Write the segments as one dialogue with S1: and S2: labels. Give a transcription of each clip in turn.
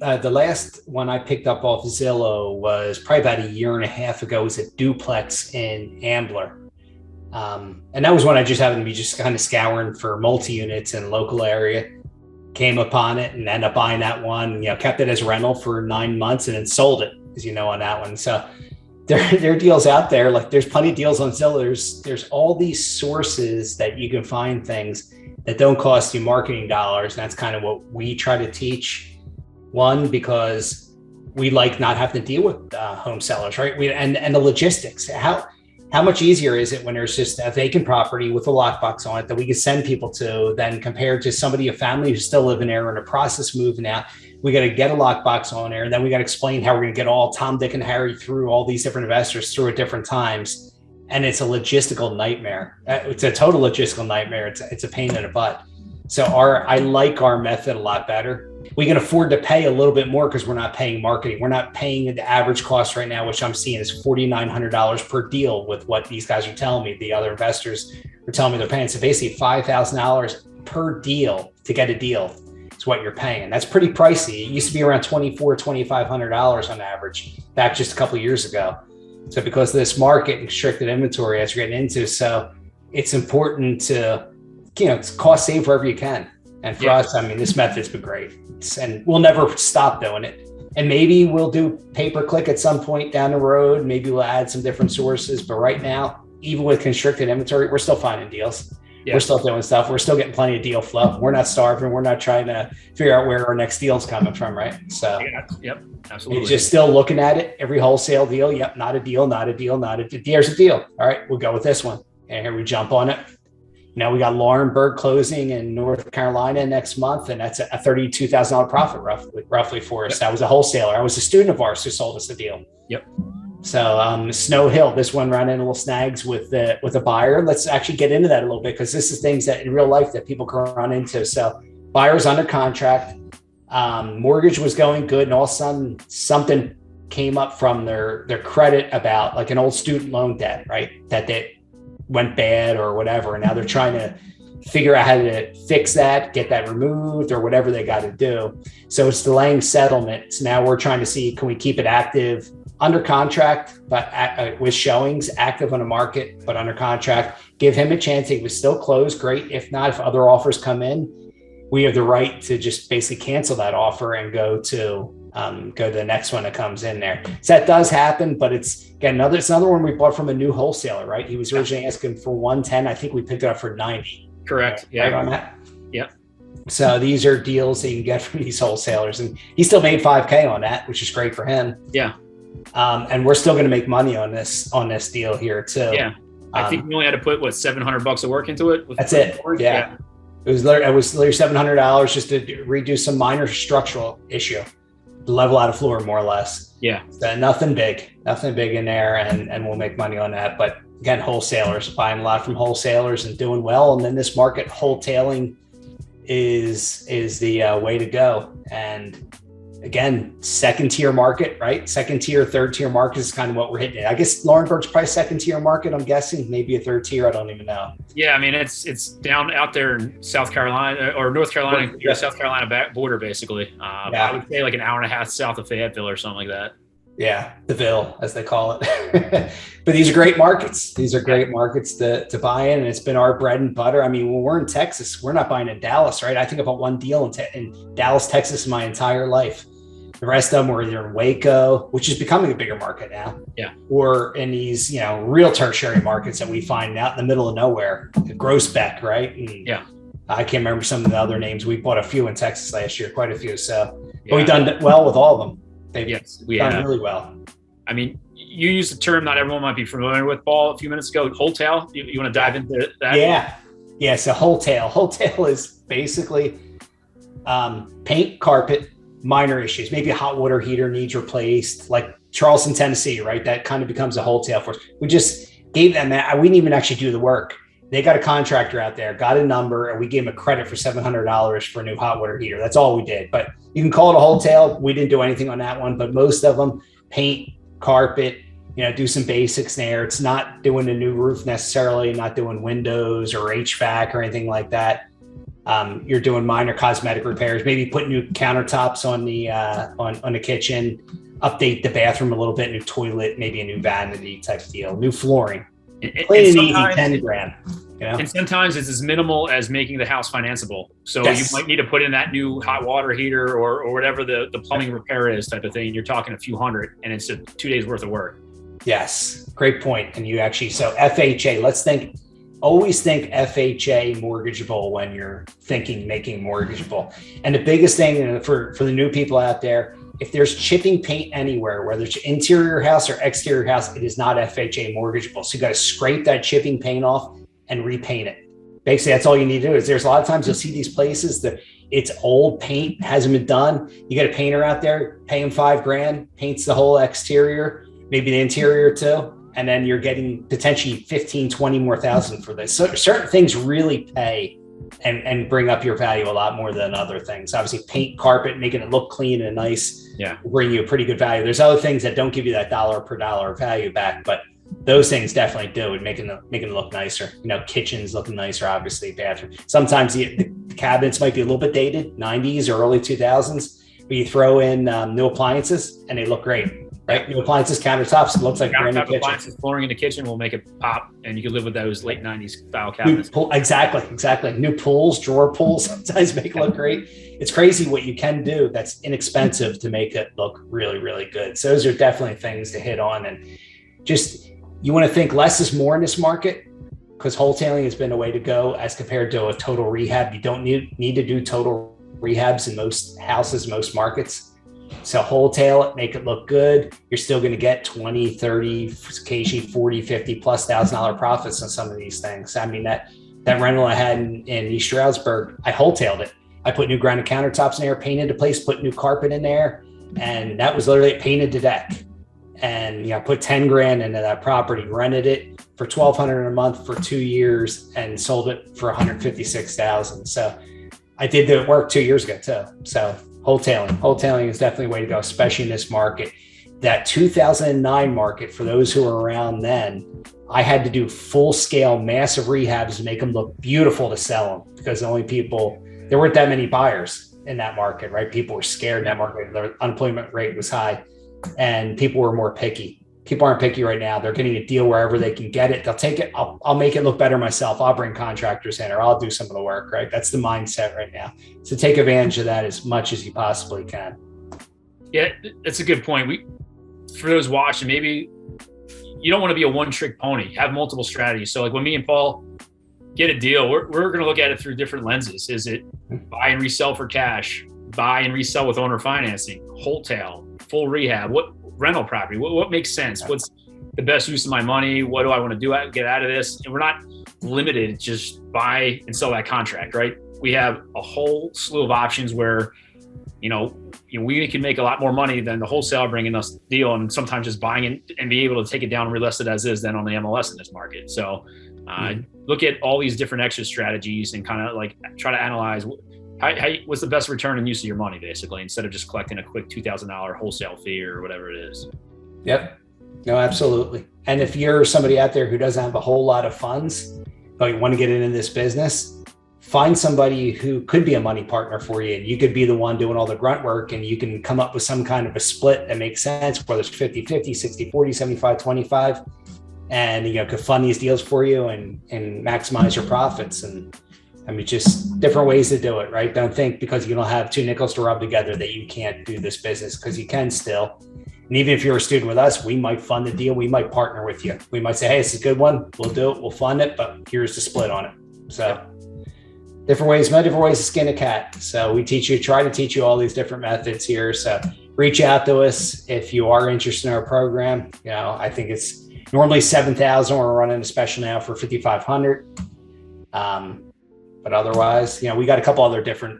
S1: The last one I picked up off Zillow was probably about a year and a half ago. It was a duplex in Ambler. And that was when I just happened to be just kind of scouring for multi-units in the local area. Came upon it and ended up buying that one, kept it as rental for 9 months and then sold it, as you know, on that one. So there are deals out there. Like there's plenty of deals on Zillow. There's all these sources that you can find things that don't cost you marketing dollars. And that's kind of what we try to teach. One, because we like not having to deal with home sellers, right? And the logistics. How much easier is it when there's just a vacant property with a lockbox on it that we can send people to than compared to somebody, a family who's still living there or in a process of moving out? We got to get a lockbox on there, and then we got to explain how we're going to get all Tom, Dick, and Harry through all these different investors through at different times. And it's a logistical nightmare. It's a total logistical nightmare. It's a pain in the butt. So I like our method a lot better. We can afford to pay a little bit more because we're not paying marketing. We're not paying the average cost right now, which I'm seeing is $4,900 per deal with what these guys are telling me. The other investors are telling me they're paying. So basically $5,000 per deal to get a deal is what you're paying. That's pretty pricey. It used to be around $2,400, $2,500 on average back just a couple of years ago. So because of this market and restricted inventory as you're getting into, so it's important to, it's cost save wherever you can. And for us, I mean, this method's been great, and we'll never stop doing it. And maybe we'll do pay-per-click at some point down the road. Maybe we'll add some different sources. But right now, even with constricted inventory, we're still finding deals. Yeah. We're still doing stuff. We're still getting plenty of deal flow. We're not starving. We're not trying to figure out where our next deal's coming from, right? So,
S2: yep, absolutely.
S1: It's just still looking at it. Every wholesale deal, yep, not a deal, not a deal, not a deal. There's a deal. All right, we'll go with this one. And here we jump on it. Now we got Laurinburg closing in North Carolina next month, and that's a $32,000 profit roughly for us. Yep. That was a wholesaler. I was a student of ours who sold us the deal.
S2: Yep.
S1: So Snow Hill, this one ran into little snags with a buyer. Let's actually get into that a little bit because this is things that in real life that people can run into. So buyer's under contract, mortgage was going good, and all of a sudden something came up from their credit about like an old student loan debt, right? That they went bad or whatever. And now they're trying to figure out how to fix that, get that removed or whatever they got to do. So it's delaying settlement. So now we're trying to see, can we keep it active under contract, but with showings, active on the market, but under contract, give him a chance. He was still closed. Great. If not, if other offers come in, we have the right to just basically cancel that offer and go to the next one that comes in there. So that does happen, but it's another one we bought from a new wholesaler, right? He was originally asking for 110. I think we picked it up for 90.
S2: Correct.
S1: Yeah. Right on that.
S2: Yeah.
S1: So these are deals that you can get from these wholesalers, and he still made $5,000 on that, which is great for him.
S2: Yeah.
S1: And we're still going to make money on this deal here too.
S2: Yeah. I think we only had to put $700 of work into it.
S1: That's it. Yeah. It was literally $700 just to redo some minor structural issue. Level out a floor more or less.
S2: Yeah.
S1: So nothing big in there, and we'll make money on that. But again, wholesalers, buying a lot from wholesalers and doing well. And then this market, wholetailing is the way to go. And again, second tier market, right? Second tier, third tier market is kind of what we're hitting. I guess Laurinburg's probably second tier market, I'm guessing, maybe a third tier. I don't even know.
S2: Yeah. I mean, it's down out there in South Carolina or North Carolina, South Carolina border, basically. I would say like an hour and a half south of Fayetteville or something like that.
S1: Yeah. The Ville, as they call it. But these are great markets. These are great markets to buy in. And it's been our bread and butter. I mean, when we're in Texas, we're not buying in Dallas, right? I think about one deal in Dallas, Texas, my entire life. The rest of them were either in Waco, which is becoming a bigger market now.
S2: Yeah.
S1: Or in these, real tertiary markets that we find out in the middle of nowhere, Groesbeck, right? And
S2: yeah.
S1: I can't remember some of the other names. We bought a few in Texas last year, quite a few. So, but we've done well with all of them. They've done really well.
S2: I mean, you used a term not everyone might be familiar with, Paul, a few minutes ago, wholetail. You want to dive into that?
S1: Yeah. Yeah. So wholetail is basically paint, carpet, minor issues. Maybe a hot water heater needs replaced, like Charleston, Tennessee, right? That kind of becomes a wholesale for us. We just gave them that. We didn't even actually do the work. They got a contractor out there, got a number, and we gave them a credit for $700 for a new hot water heater. That's all we did. But you can call it a wholesale. We didn't do anything on that one, but most of them paint, carpet, do some basics there. It's not doing a new roof necessarily, not doing windows or HVAC or anything like that. You're doing minor cosmetic repairs, maybe put new countertops on the on the kitchen, update the bathroom a little bit, new toilet, maybe a new vanity type deal, new flooring. Plain and easy, 10 grand. You know?
S2: And sometimes it's as minimal as making the house financeable. So
S1: yes.
S2: You might need to put in that new hot water heater or whatever the plumbing repair is type of thing. You're talking a few hundred, and it's a 2 days worth of work.
S1: Yes, great point. And you actually, so FHA, always think FHA mortgageable when you're thinking making mortgageable. And the biggest thing for the new people out there, if there's chipping paint anywhere, whether it's interior house or exterior house, it is not FHA mortgageable. So you got to scrape that chipping paint off and repaint it. Basically, that's all you need to do. Is there's a lot of times you'll see these places that it's old paint, hasn't been done. You get a painter out there, pay him $5,000, paints the whole exterior, maybe the interior too. And then you're getting potentially 15, 20 more thousand for this. So certain things really pay and bring up your value a lot more than other things. Obviously, paint, carpet, making it look clean and nice, will bring you a pretty good value. There's other things that don't give you that dollar per dollar value back, but those things definitely do, and making it look nicer. You know, kitchens looking nicer, obviously, bathroom. Sometimes the cabinets might be a little bit dated, 90s or early 2000s, but you throw in new appliances and they look great. Right, new appliances, countertops. It looks like brand new kitchen.
S2: Appliances, flooring in the kitchen will make it pop, and you can live with those late '90s style cabinets.
S1: Exactly. New pools, drawer pools, sometimes make it look great. It's crazy what you can do that's inexpensive to make it look really, really good. So those are definitely things to hit on, and just you want to think less is more in this market, because wholesaling has been a way to go as compared to a total rehab. You don't need to do total rehabs in most houses, most markets. So wholesale it, make it look good. You're still going to get 20, 30, occasionally 40, 50 plus $1,000 profits on some of these things. I mean, that rental I had in East Stroudsburg, I wholesaleed it. I put new granite countertops in there, painted the place, put new carpet in there. And that was literally painted the deck. And I put 10 grand into that property, rented it for $1,200 a month for 2 years and sold it for $156,000. So I did the work 2 years ago too. So wholesaling is definitely a way to go, especially in this market. That 2009 market, for those who were around then, I had to do full scale, massive rehabs to make them look beautiful to sell them, because there weren't that many buyers in that market, right? People were scared in that market. The unemployment rate was high and people were more picky. People aren't picky right now. They're getting a deal wherever they can get it. They'll take it. I'll make it look better myself. I'll bring contractors in, or I'll do some of the work, right? That's the mindset right now. So take advantage of that as much as you possibly can.
S2: Yeah, that's a good point. For those watching, maybe you don't want to be a one-trick pony. Have multiple strategies. So like when me and Paul get a deal, we're going to look at it through different lenses. Is it buy and resell for cash, buy and resell with owner financing, wholesale, full rehab? What rental property? What makes sense? What's the best use of my money? What do I want to do? Get out of this? And we're not limited, just buy and sell that contract, right? We have a whole slew of options where, we can make a lot more money than the wholesaler bringing us the deal, and sometimes just buying it and be able to take it down and relist it as is than on the MLS in this market. So look at all these different exit strategies and kind of like try to analyze what's the best return and use of your money, basically, instead of just collecting a quick $2,000 wholesale fee or whatever it is.
S1: Yep. No, absolutely. And if you're somebody out there who doesn't have a whole lot of funds, but you want to get into this business, find somebody who could be a money partner for you. And you could be the one doing all the grunt work, and you can come up with some kind of a split that makes sense, whether it's 50-50, 60-40, 75-25, and could fund these deals for you and maximize your profits. And I mean, just different ways to do it, right? Don't think because you don't have two nickels to rub together that you can't do this business, because you can still. And even if you're a student with us, we might fund the deal. We might partner with you. We might say, hey, this is a good one. We'll do it. We'll fund it, but here's the split on it. So different ways to skin a cat. So we try to teach you all these different methods here. So reach out to us if you are interested in our program. I think it's normally $7,000. We're running a special now for $5,500. But otherwise, we got a couple other different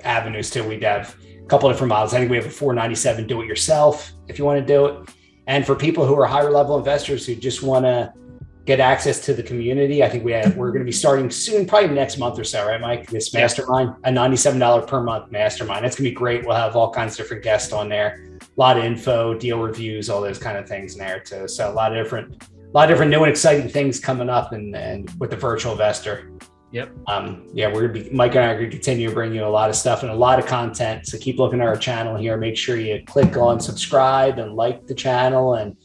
S1: avenues too. We'd have a couple of different models. I think we have a $497 do it yourself if you want to do it. And for people who are higher level investors who just want to get access to the community, I think we're going to be starting soon, probably next month or so, right, Mike? This mastermind, a $97 per month mastermind. That's going to be great. We'll have all kinds of different guests on there, a lot of info, deal reviews, all those kind of things in there too. So a lot of different new and exciting things coming up and with the virtual investor.
S2: Yep.
S1: Yeah, we're gonna be Mike and I are gonna continue to bring you a lot of stuff and a lot of content. So keep looking at our channel here. Make sure you click on subscribe and like the channel, and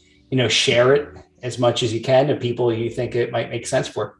S1: share it as much as you can to people you think it might make sense for.